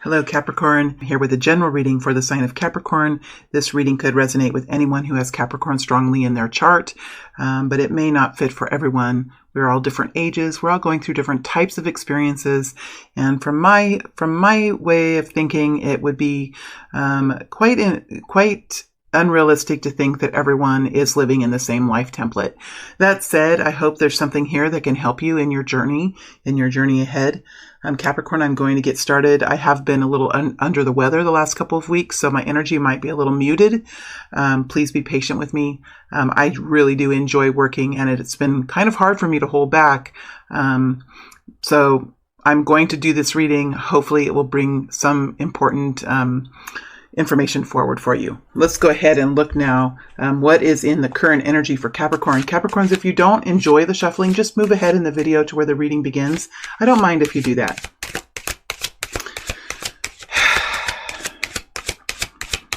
Hello Capricorn, here with a general reading for the sign of Capricorn. This reading could resonate with anyone who has Capricorn strongly in their chart, but it may not fit for everyone. We're all different ages. We're all going through different types of experiences. And from my way of thinking, it would be quite unrealistic to think that everyone is living in the same life template. That said, I hope there's something here that can help you in your journey ahead. Capricorn, I'm going to get started. I have been a little under the weather the last couple of weeks, so my energy might be a little muted. Please be patient with me. I really do enjoy working, and it's been kind of hard for me to hold back. So I'm going to do this reading. Hopefully it will bring some important information forward for you. Let's go ahead and look now what is in the current energy for Capricorn. Capricorns, if you don't enjoy the shuffling, just move ahead in the video to where the reading begins. I don't mind if you do that.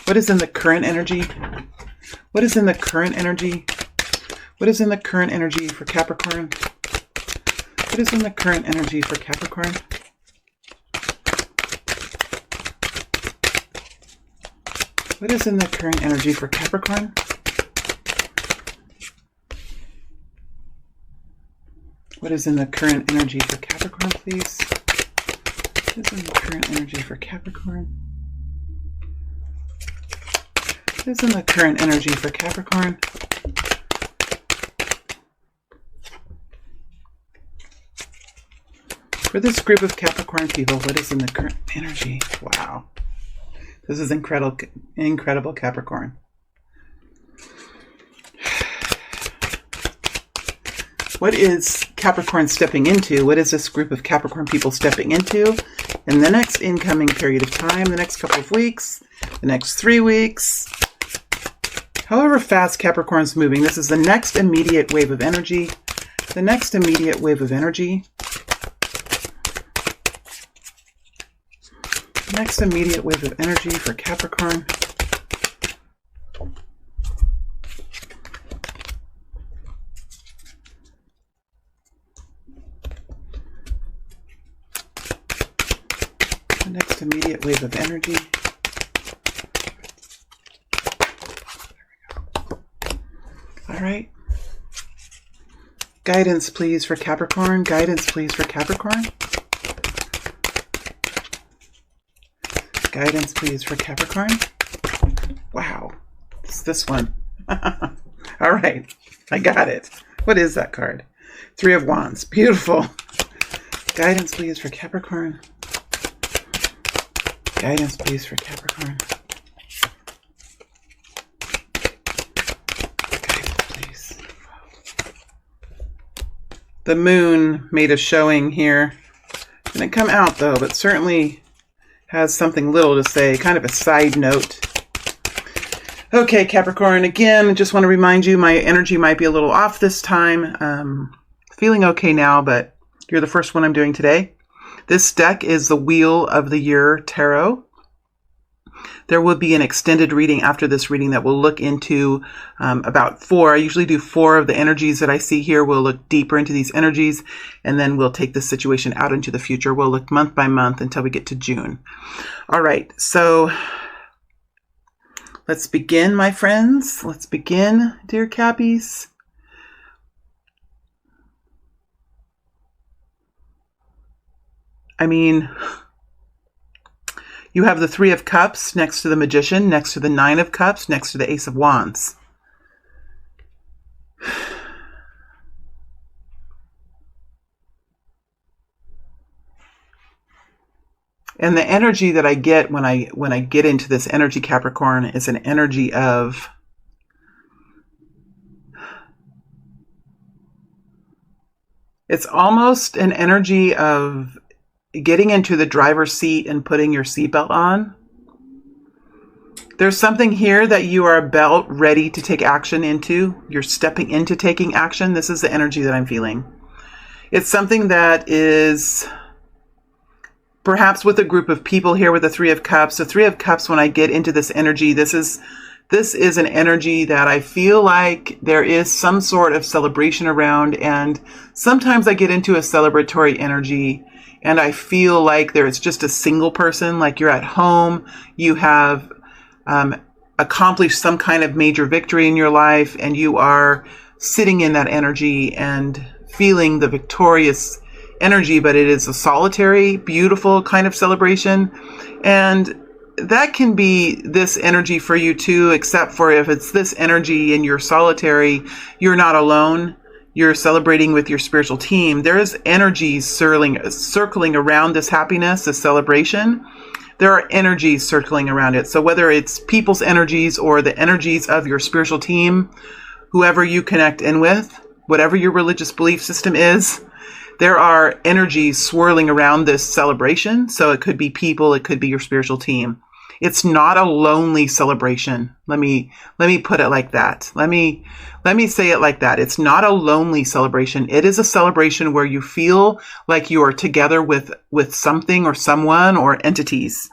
What is in the current energy? What is in the current energy? What is in the current energy for Capricorn? What is in the current energy for Capricorn? What is in the current energy for Capricorn? What is in the current energy for Capricorn, please? What is in the current energy for Capricorn? What is in the current energy for Capricorn? For this group of Capricorn people, what is in the current energy? Wow. This is incredible, Capricorn. What is Capricorn stepping into? What is this group of Capricorn people stepping into in the next incoming period of time, the next couple of weeks, the next 3 weeks? However fast Capricorn's moving, this is the next immediate wave of energy. The next immediate wave of energy. Next immediate wave of energy for Capricorn. The next immediate wave of energy. There we go. All right. Guidance, please, for Capricorn. Guidance, please, for Capricorn. Guidance, please, for Capricorn. Wow, it's this one. All right, I got it. What is that card? 3 of Wands. Beautiful. Guidance, please, for Capricorn. Guidance, please, for Capricorn. Guidance, please. The moon made a showing here. Didn't come out, though, but certainly has something little to say, kind of a side note. Okay, Capricorn, again, just want to remind you my energy might be a little off this time. Feeling okay now, but you're the first one I'm doing today. This deck is the Wheel of the Year Tarot. There will be an extended reading after this reading that will look into about 4. I usually do 4 of the energies that I see here. We'll look deeper into these energies, and then we'll take this situation out into the future. We'll look month by month until we get to June. All right, so let's begin, my friends. Let's begin, dear Cappies. I mean, you have the 3 of Cups next to the Magician, next to the 9 of Cups, next to the Ace of Wands. And the energy that I get when I get into this energy, Capricorn, is an energy of it's almost an energy of getting into the driver's seat and putting your seatbelt on. There's something here that you are about ready to take action into. You're stepping into taking action. This is the energy that I'm feeling. It's something that is perhaps with a group of people here with the 3 of Cups. The 3 of Cups, when I get into this energy, this is an energy that I feel like there is some sort of celebration around, and sometimes I get into a celebratory energy and I feel like there's just a single person, like you're at home, you have accomplished some kind of major victory in your life, and you are sitting in that energy and feeling the victorious energy, but it is a solitary, beautiful kind of celebration. And that can be this energy for you too, except for if it's this energy and you're solitary, you're not alone. You're celebrating with your spiritual team. There is energies circling around this happiness, this celebration. There are energies circling around it. So whether it's people's energies or the energies of your spiritual team, whoever you connect in with, whatever your religious belief system is, there are energies swirling around this celebration. So it could be people, it could be your spiritual team. It's not a lonely celebration. Let me put it like that. Let me say it like that. It's not a lonely celebration. It is a celebration where you feel like you are together with something or someone or entities.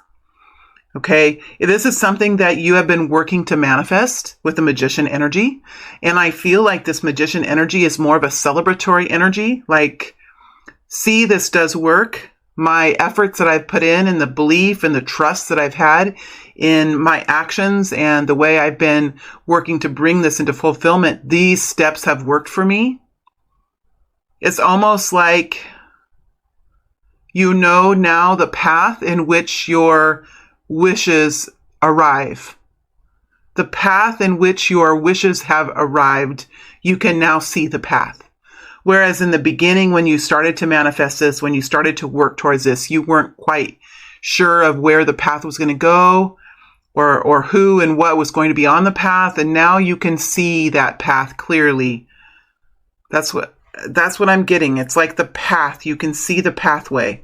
Okay. This is something that you have been working to manifest with the magician energy. And I feel like this magician energy is more of a celebratory energy. Like, see, this does work. My efforts that I've put in and the belief and the trust that I've had in my actions and the way I've been working to bring this into fulfillment, these steps have worked for me. It's almost like you know now the path in which your wishes arrive. The path in which your wishes have arrived, you can now see the path. Whereas in the beginning, when you started to manifest this, when you started to work towards this, you weren't quite sure of where the path was going to go or who and what was going to be on the path. And now you can see that path clearly. That's what I'm getting. It's like the path. You can see the pathway.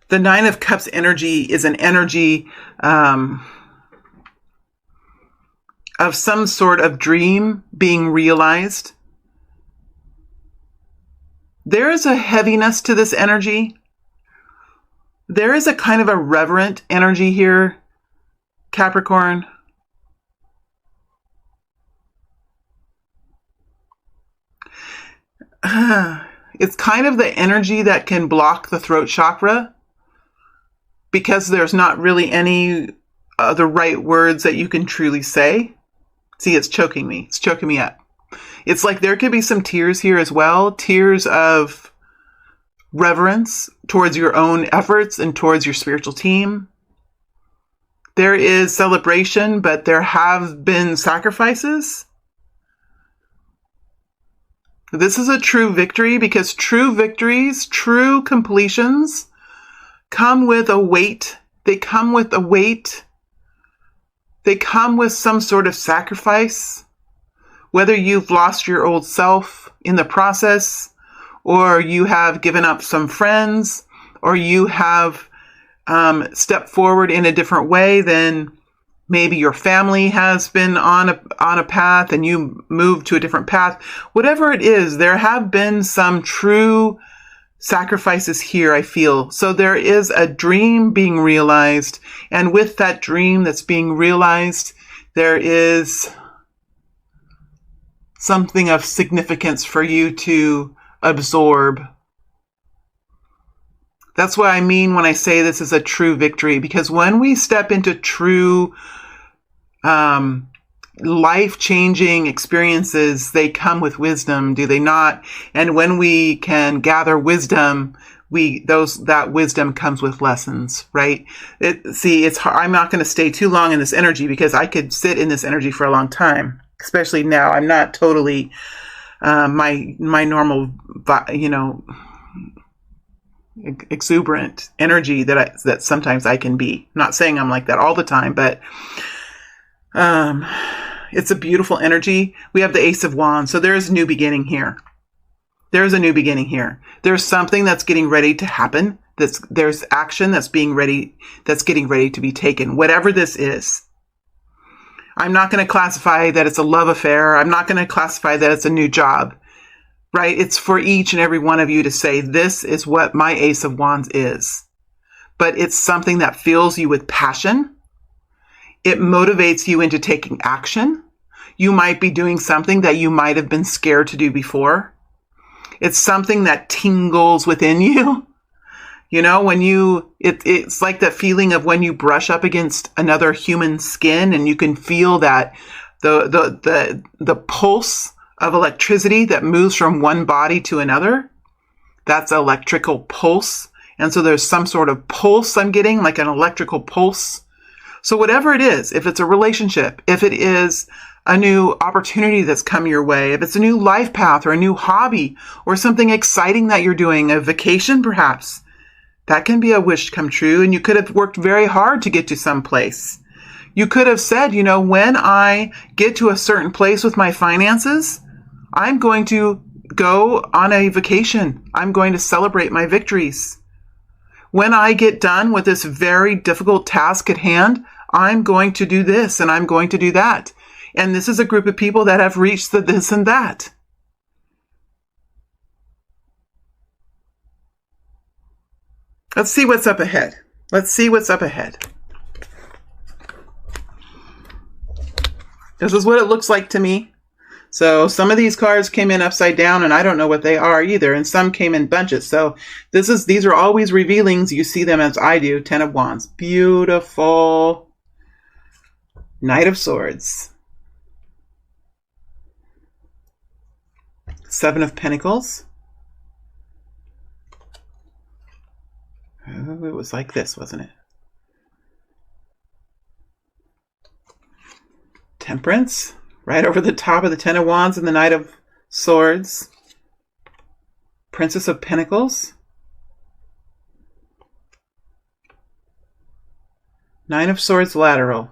The Nine of Cups energy is an energy of some sort of dream being realized. There is a heaviness to this energy. There is a kind of a reverent energy here, Capricorn. It's kind of the energy that can block the throat chakra because there's not really any the right words that you can truly say. See, it's choking me. It's choking me up. It's like there could be some tears here as well. Tears of reverence towards your own efforts and towards your spiritual team. There is celebration, but there have been sacrifices. This is a true victory because true victories, true completions come with a weight. They come with a weight. They come with some sort of sacrifice. Whether you've lost your old self in the process, or you have given up some friends, or you have stepped forward in a different way than maybe your family has been on a path and you moved to a different path. Whatever it is, there have been some true sacrifices here, I feel. So there is a dream being realized. And with that dream that's being realized, there is something of significance for you to absorb. That's what I mean when I say this is a true victory, because when we step into true life-changing experiences, they come with wisdom, do they not? And when we can gather wisdom, that wisdom comes with lessons, right? It's hard. I'm not going to stay too long in this energy because I could sit in this energy for a long time. Especially now, I'm not totally my normal, exuberant energy that sometimes I can be. I'm not saying I'm like that all the time, but it's a beautiful energy. We have the Ace of Wands, so there is a new beginning here. There's a new beginning here. There's something that's getting ready to happen. There's action that's getting ready to be taken. Whatever this is. I'm not going to classify that it's a love affair. I'm not going to classify that it's a new job, right? It's for each and every one of you to say, this is what my Ace of Wands is. But it's something that fills you with passion. It motivates you into taking action. You might be doing something that you might have been scared to do before. It's something that tingles within you. You know, when it's like that feeling of when you brush up against another human skin and you can feel that the pulse of electricity that moves from one body to another. That's electrical pulse. And so there's some sort of pulse I'm getting, like an electrical pulse. So whatever it is, if it's a relationship, if it is a new opportunity that's come your way, if it's a new life path or a new hobby or something exciting that you're doing, a vacation perhaps, that can be a wish come true. And you could have worked very hard to get to some place. You could have said, you know, when I get to a certain place with my finances, I'm going to go on a vacation. I'm going to celebrate my victories. When I get done with this very difficult task at hand, I'm going to do this and I'm going to do that. And this is a group of people that have reached the this and that. Let's see what's up ahead. Let's see what's up ahead. This is what it looks like to me. So some of these cards came in upside down and I don't know what they are either. And some came in bunches. So these are always revealings. You see them as I do. 10 of Wands. Beautiful. Knight of Swords. 7 of Pentacles. Oh, it was like this, wasn't it? Temperance. Right over the top of the 10 of Wands and the Knight of Swords. Princess of Pentacles. 9 of Swords lateral.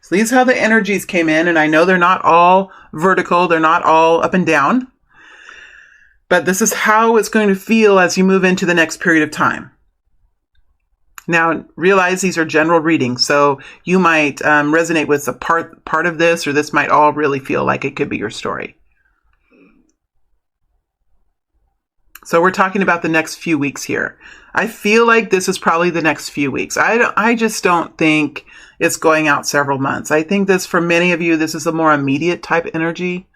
So these are how the energies came in, and I know they're not all vertical, they're not all up and down, but this is how it's going to feel as you move into the next period of time. Now, realize these are general readings, so you might resonate with a part of this, or this might all really feel like it could be your story. So we're talking about the next few weeks here. I feel like this is probably the next few weeks. I just don't think it's going out several months. I think this, for many of you, this is a more immediate type energy.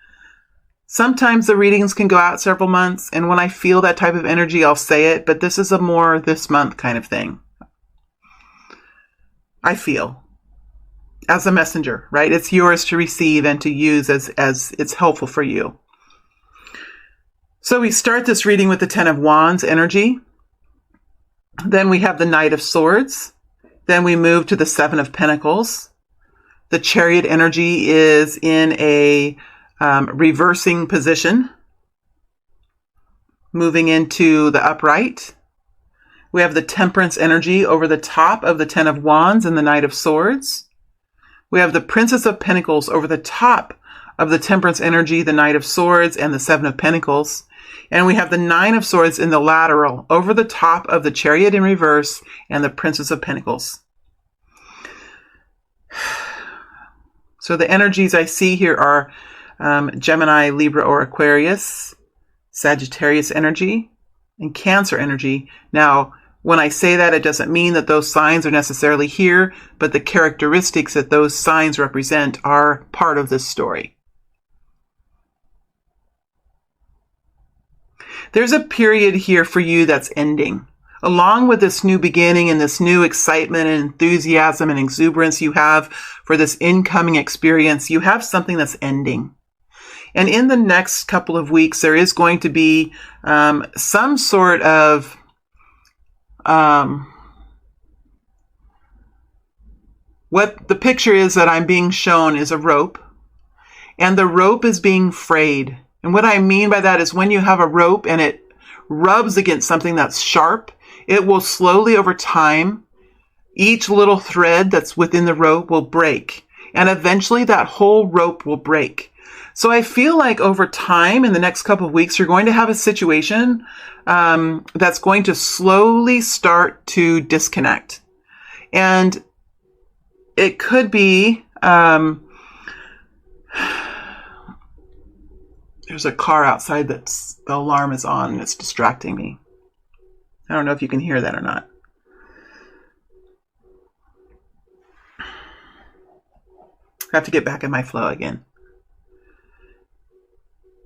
Sometimes the readings can go out several months, and when I feel that type of energy, I'll say it, but this is a more this month kind of thing. I feel, as a messenger, right? It's yours to receive and to use as it's helpful for you. So we start this reading with the 10 of Wands energy. Then we have the Knight of Swords. Then we move to the 7 of Pentacles. The Chariot energy is in a reversing position, moving into the upright. We have the Temperance energy over the top of the 10 of Wands and the Knight of Swords. We have the Princess of Pentacles over the top of the Temperance energy, the Knight of Swords, and the 7 of Pentacles. And we have the 9 of Swords in the lateral over the top of the Chariot in reverse and the Princess of Pentacles. So the energies I see here are Gemini, Libra, or Aquarius, Sagittarius energy, and Cancer energy. Now, when I say that, it doesn't mean that those signs are necessarily here, but the characteristics that those signs represent are part of this story. There's a period here for you that's ending. Along with this new beginning and this new excitement and enthusiasm and exuberance you have for this incoming experience, you have something that's ending. And in the next couple of weeks, there is going to be some sort of what the picture is that I'm being shown is a rope, and the rope is being frayed. And what I mean by that is when you have a rope and it rubs against something that's sharp, it will slowly over time, each little thread that's within the rope will break. And eventually that whole rope will break. So I feel like over time, in the next couple of weeks, you're going to have a situation that's going to slowly start to disconnect. And it could be, there's a car outside that's, the alarm is on and it's distracting me. I don't know if you can hear that or not. I have to get back in my flow again.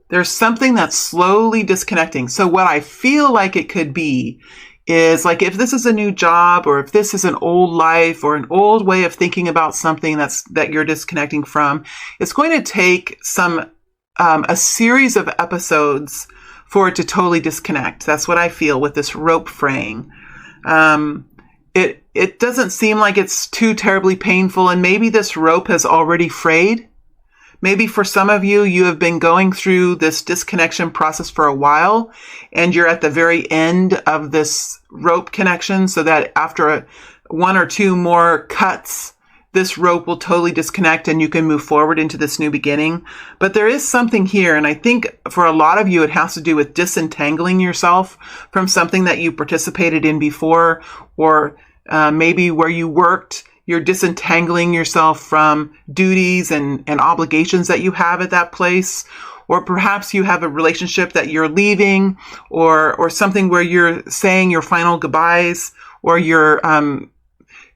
There's something that's slowly disconnecting. So what I feel like it could be is like if this is a new job, or if this is an old life or an old way of thinking about something that you're disconnecting from, it's going to take a series of episodes for it to totally disconnect. That's what I feel with this rope fraying. It doesn't seem like it's too terribly painful, and maybe this rope has already frayed. Maybe for some of you, you have been going through this disconnection process for a while, and you're at the very end of this rope connection, so that after one or two more cuts, this rope will totally disconnect and you can move forward into this new beginning. But there is something here, and I think for a lot of you, it has to do with disentangling yourself from something that you participated in before, or maybe where you worked. You're disentangling yourself from duties and obligations that you have at that place. Or perhaps you have a relationship that you're leaving, or something where you're saying your final goodbyes, or you're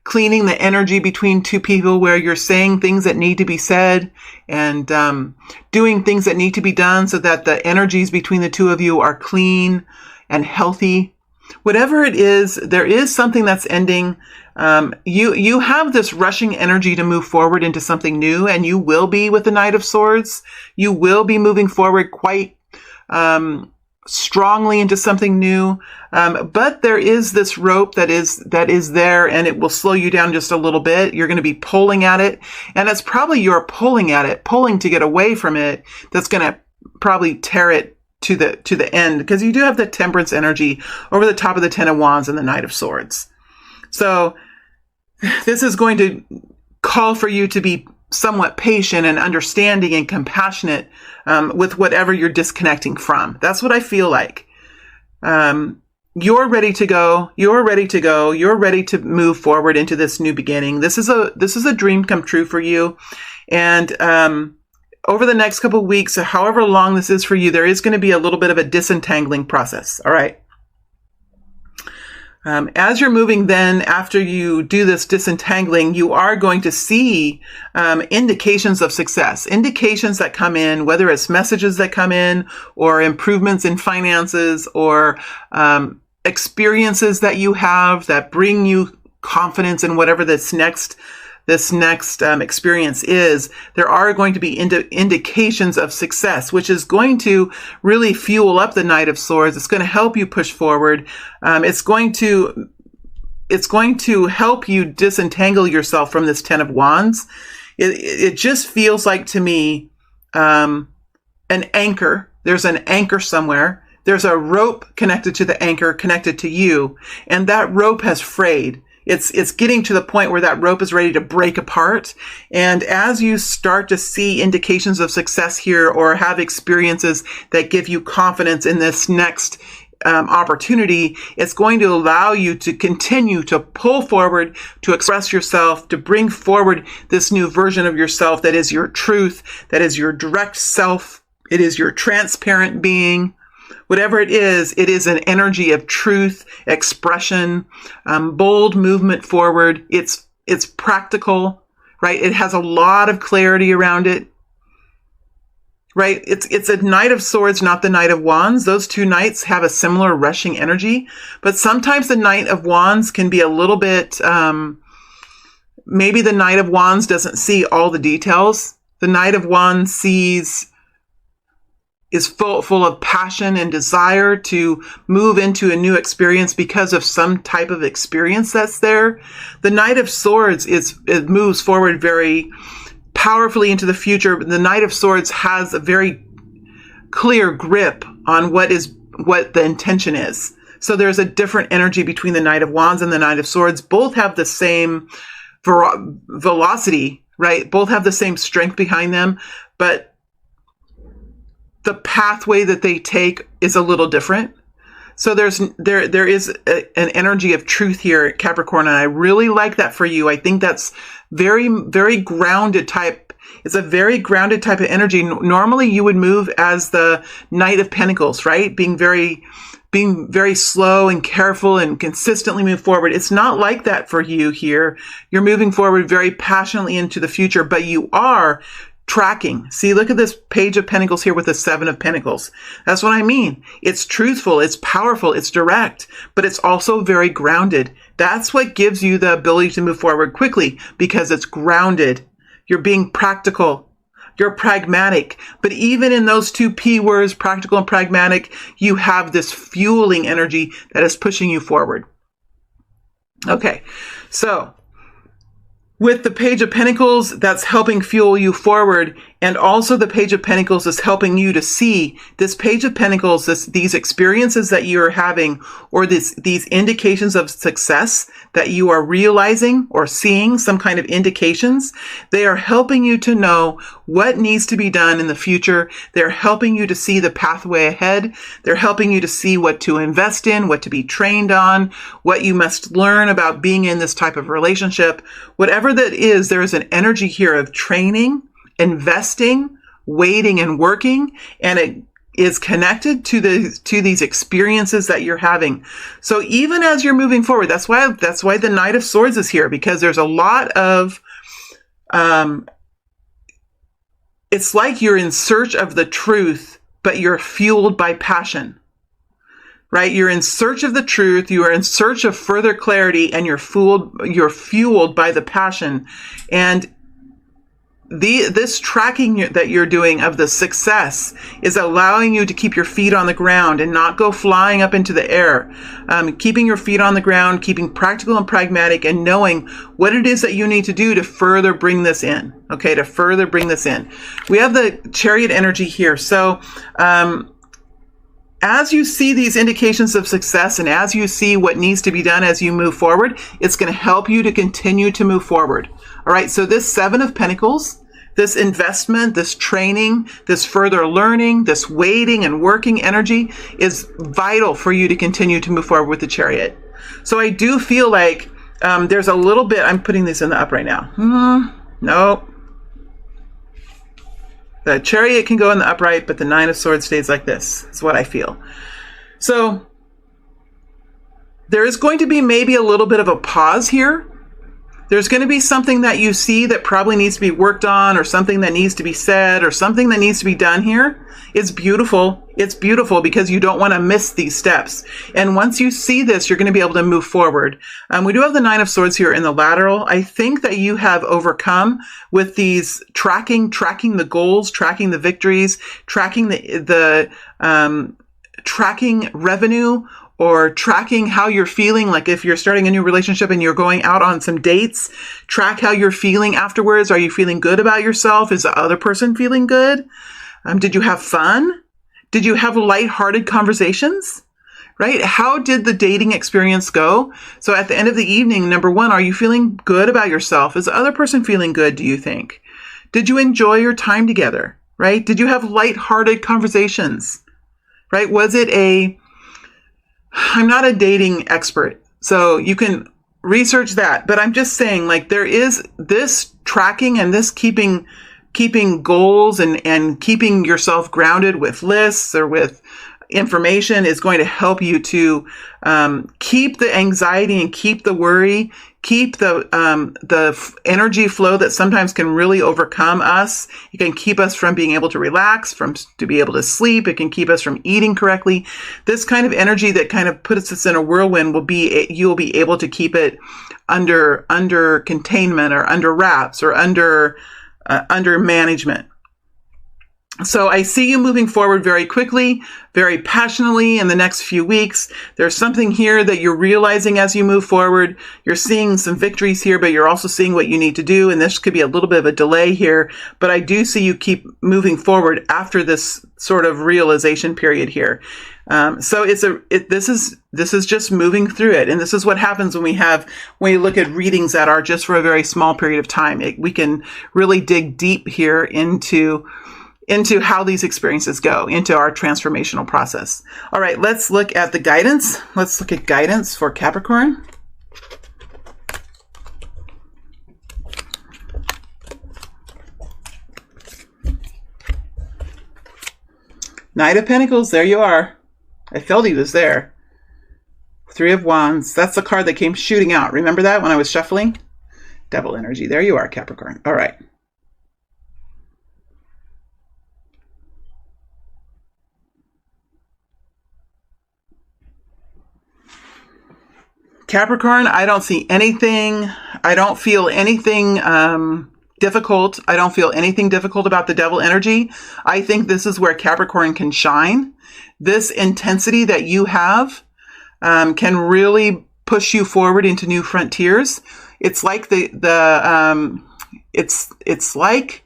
cleaning the energy between two people, where you're saying things that need to be said and doing things that need to be done so that the energies between the two of you are clean and healthy. Whatever it is, there is something that's ending. You have this rushing energy to move forward into something new, and you will be with the Knight of Swords. You will be moving forward quite strongly into something new. But there is this rope that is there, and it will slow you down just a little bit. You're going to be pulling at it, and it's probably you're pulling at it, pulling to get away from it. That's going to probably tear it to the end, because you do have the Temperance energy over the top of the Ten of Wands and the Knight of Swords. So this is going to call for you to be somewhat patient and understanding and compassionate with whatever you're disconnecting from. That's what I feel like. You're ready to go. You're ready to go. You're ready to move forward into this new beginning. This is a dream come true for you. And over the next couple of weeks, however long this is for you, there is going to be a little bit of a disentangling process. All right. As you're moving then, after you do this disentangling, you are going to see indications of success, indications that come in, whether it's messages that come in, or improvements in finances, or experiences that you have that bring you confidence in whatever this next experience is. There are going to be indications of success, which is going to really fuel up the Knight of Swords. It's going to help you push forward. It's going to help you disentangle yourself from this Ten of Wands. It just feels like to me an anchor. There's an anchor somewhere. There's a rope connected to the anchor, connected to you, and that rope has frayed. It's getting to the point where that rope is ready to break apart. And as you start to see indications of success here, or have experiences that give you confidence in this next opportunity, it's going to allow you to continue to pull forward, to express yourself, to bring forward this new version of yourself that is your truth, that is your direct self. It is your transparent being. Whatever it is an energy of truth, expression, bold movement forward. It's practical, right? It has a lot of clarity around it, right? It's a Knight of Swords, not the Knight of Wands. Those two knights have a similar rushing energy, but sometimes the Knight of Wands can be a little bit, maybe the Knight of Wands doesn't see all the details. The Knight of Wands is full of passion and desire to move into a new experience because of some type of experience that's there. The Knight of Swords it moves forward very powerfully into the future. The Knight of Swords has a very clear grip on what the intention is. So there's a different energy between the Knight of Wands and the Knight of Swords. Both have the same velocity, right? Both have the same strength behind them, but the pathway that they take is a little different. So there is an energy of truth here, Capricorn, and I really like that for you. I think that's very, very grounded type. It's a very grounded type of energy. Normally you would move as the Knight of Pentacles, right? Being very slow and careful and consistently move forward. It's not like that for you here. You're moving forward very passionately into the future, but you are tracking. See, look at this Page of Pentacles here with the Seven of Pentacles. That's what I mean. It's truthful, it's powerful, it's direct, but it's also very grounded. That's what gives you the ability to move forward quickly, because it's grounded. You're being practical. You're pragmatic. But even in those two P words, practical and pragmatic, you have this fueling energy that is pushing you forward. Okay, so with the Page of Pentacles, that's helping fuel you forward. And also the Page of Pentacles is helping you to see this Page of Pentacles, these experiences that you are having, or these indications of success that you are realizing or seeing, some kind of indications. They are helping you to know what needs to be done in the future. They're helping you to see the pathway ahead. They're helping you to see what to invest in, what to be trained on, what you must learn about being in this type of relationship. Whatever that is, there is an energy here of training, investing, waiting, and working, and it is connected to these experiences that you're having. So even as you're moving forward, that's why the Knight of Swords is here, because there's a lot of it's like you're in search of the truth, but you're fueled by passion. Right? You're in search of the truth, you are in search of further clarity, and you're fueled by the passion. And this tracking that you're doing of the success is allowing you to keep your feet on the ground and not go flying up into the air. Keeping your feet on the ground, keeping practical and pragmatic, and knowing what it is that you need to do to further bring this in. Okay, to further bring this in. We have the Chariot energy here. So, as you see these indications of success, and as you see what needs to be done as you move forward, it's going to help you to continue to move forward. All right, so this Seven of Pentacles, this investment, this training, this further learning, this waiting and working energy is vital for you to continue to move forward with the Chariot. So I do feel like there's a little bit, I'm putting this in the up right now. Nope. The Chariot can go in the upright, but the Nine of Swords stays like this. Is what I feel. So there is going to be maybe a little bit of a pause here. There's going to be something that you see that probably needs to be worked on, or something that needs to be said, or something that needs to be done here. It's beautiful. It's beautiful because you don't want to miss these steps. And once you see this, you're going to be able to move forward. We do have the Nine of Swords here in the lateral. I think that you have overcome with these tracking the goals, tracking the victories, tracking tracking revenue, or tracking how you're feeling. Like if you're starting a new relationship and you're going out on some dates, track how you're feeling afterwards. Are you feeling good about yourself? Is the other person feeling good? Did you have fun? Did you have lighthearted conversations? Right? How did the dating experience go? So at the end of the evening, number one, are you feeling good about yourself? Is the other person feeling good, do you think? Did you enjoy your time together? Right? Did you have lighthearted conversations? Right? Was it I'm not a dating expert, so you can research that, but I'm just saying, like, there is this tracking and this keeping goals and keeping yourself grounded with lists or with information is going to help you to keep the anxiety and keep the worry, keep the energy flow that sometimes can really overcome us. It can keep us from being able to relax, to be able to sleep. It can keep us from eating correctly. This kind of energy that kind of puts us in a whirlwind you'll be able to keep it under containment, or under wraps, or under management. So I see you moving forward very quickly, very passionately in the next few weeks. There's something here that you're realizing as you move forward. You're seeing some victories here, but you're also seeing what you need to do. And this could be a little bit of a delay here, but I do see you keep moving forward after this sort of realization period here. So this is just moving through it. And this is what happens when we look at readings that are just for a very small period of time. We can really dig deep here into how these experiences go, into our transformational process. All right, let's look at the guidance. Let's look at guidance for Capricorn. Knight of Pentacles, there you are. I felt he was there. Three of Wands, that's the card that came shooting out. Remember that when I was shuffling? Devil energy, there you are, Capricorn. All right. Capricorn, I don't see anything. I don't feel anything difficult. I don't feel anything difficult about the devil energy. I think this is where Capricorn can shine. This intensity that you have can really push you forward into new frontiers. It's like it's like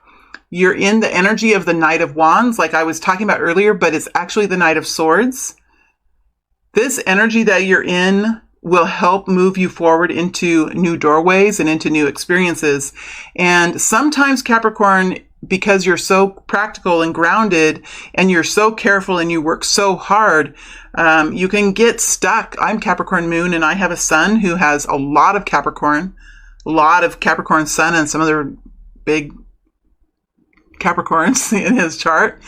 you're in the energy of the Knight of Wands, like I was talking about earlier, but it's actually the Knight of Swords. This energy that you're in will help move you forward into new doorways and into new experiences. And sometimes Capricorn, because you're so practical and grounded and you're so careful and you work so hard, you can get stuck. I'm Capricorn moon and I have a son who has a lot of Capricorn sun and some other big Capricorns in his chart.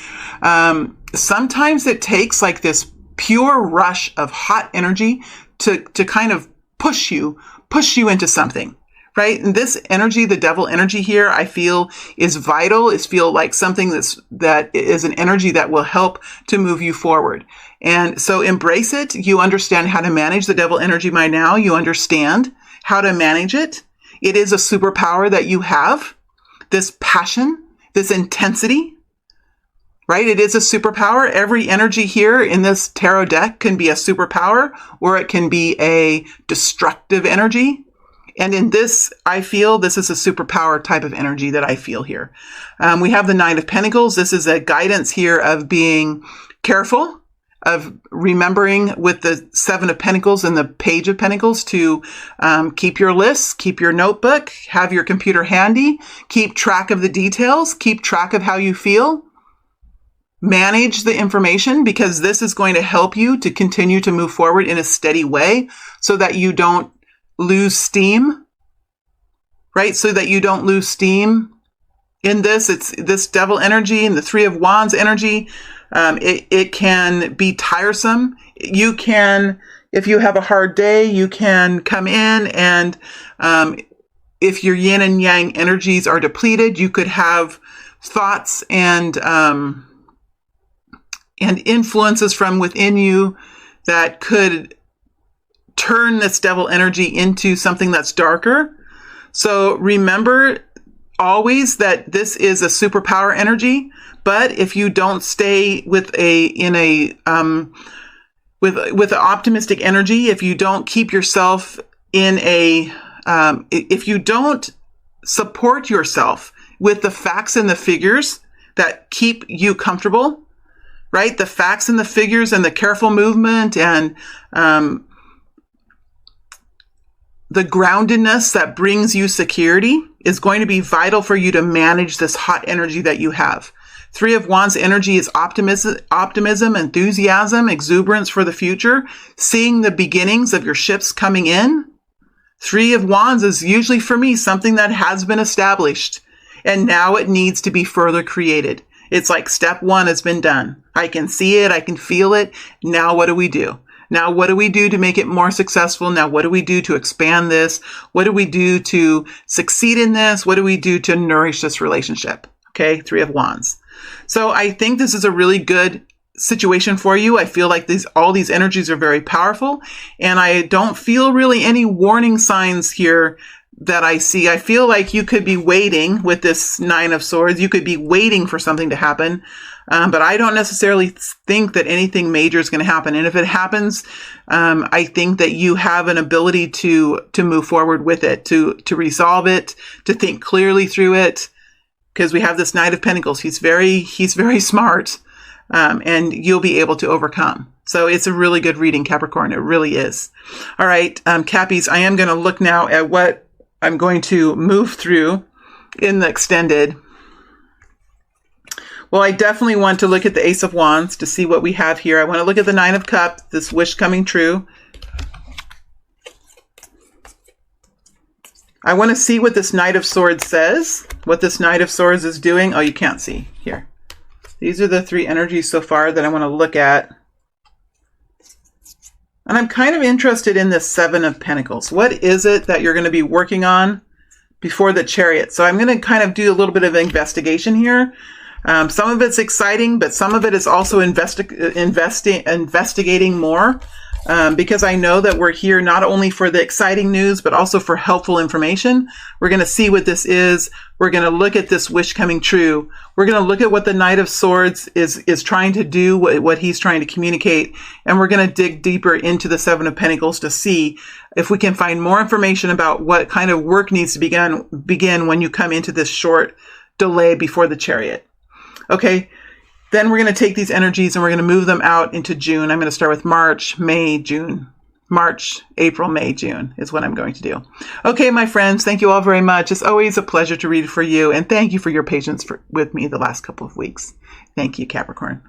Sometimes it takes like this pure rush of hot energy to kind of push you into something, right? And this energy, the devil energy here, I feel is vital. Is feel like something that is an energy that will help to move you forward. And so embrace it. You understand how to manage the devil energy by now. You understand how to manage it. It is a superpower that you have. This passion, this intensity, right? It is a superpower. Every energy here in this tarot deck can be a superpower, or it can be a destructive energy. And in this, I feel this is a superpower type of energy that I feel here. We have the Nine of Pentacles. This is a guidance here of being careful, of remembering with the Seven of Pentacles and the Page of Pentacles to keep your lists, keep your notebook, have your computer handy, keep track of the details, keep track of how you feel. Manage the information, because this is going to help you to continue to move forward in a steady way so that you don't lose steam, right? So that you don't lose steam in this. It's this devil energy and the Three of Wands energy. It can be tiresome. You can, if you have a hard day, you can come in and if your yin and yang energies are depleted, you could have thoughts and influences from within you that could turn this devil energy into something that's darker. So remember always that this is a superpower energy, but if you don't stay with an optimistic energy, if you don't keep yourself in if you don't support yourself with the facts and the figures that keep you comfortable, right? The facts and the figures and the careful movement and the groundedness that brings you security is going to be vital for you to manage this hot energy that you have. Three of Wands energy is optimism, enthusiasm, exuberance for the future, seeing the beginnings of your ships coming in. Three of Wands is usually for me something that has been established and now it needs to be further created. It's like step one has been done. I can see it. I can feel it. Now what do we do? Now what do we do to make it more successful? Now what do we do to expand this? What do we do to succeed in this? What do we do to nourish this relationship? Okay, Three of Wands. So I think this is a really good situation for you. I feel like all these energies are very powerful, and I don't feel really any warning signs here that I see. I feel like you could be waiting with this Nine of Swords. You could be waiting for something to happen. But I don't necessarily think that anything major is going to happen. And if it happens, I think that you have an ability to move forward with it, to resolve it, to think clearly through it. Because we have this Knight of Pentacles. He's very smart. And you'll be able to overcome. So it's a really good reading, Capricorn. It really is. All right, Cappies, I am going to look now at what I'm going to move through in the extended. Well, I definitely want to look at the Ace of Wands to see what we have here. I want to look at the Nine of Cups, this wish coming true. I want to see what this Knight of Swords says, what this Knight of Swords is doing. Oh, you can't see here. These are the three energies so far that I want to look at. And I'm kind of interested in this Seven of Pentacles. What is it that you're going to be working on before the Chariot? So I'm going to kind of do a little bit of investigation here. Some of it's exciting, but some of it is also investigating more. because I know that we're here not only for the exciting news, but also for helpful information. We're going to see what this is. We're going to look at this wish coming true. We're going to look at what the Knight of Swords is trying to do, what he's trying to communicate. And we're going to dig deeper into the Seven of Pentacles to see if we can find more information about what kind of work needs to begin when you come into this short delay before the Chariot. Okay. Then we're going to take these energies and we're going to move them out into June. I'm going to start with March, May, June. March, April, May, June is what I'm going to do. Okay, my friends, thank you all very much. It's always a pleasure to read for you. And thank you for your patience with me the last couple of weeks. Thank you, Capricorn.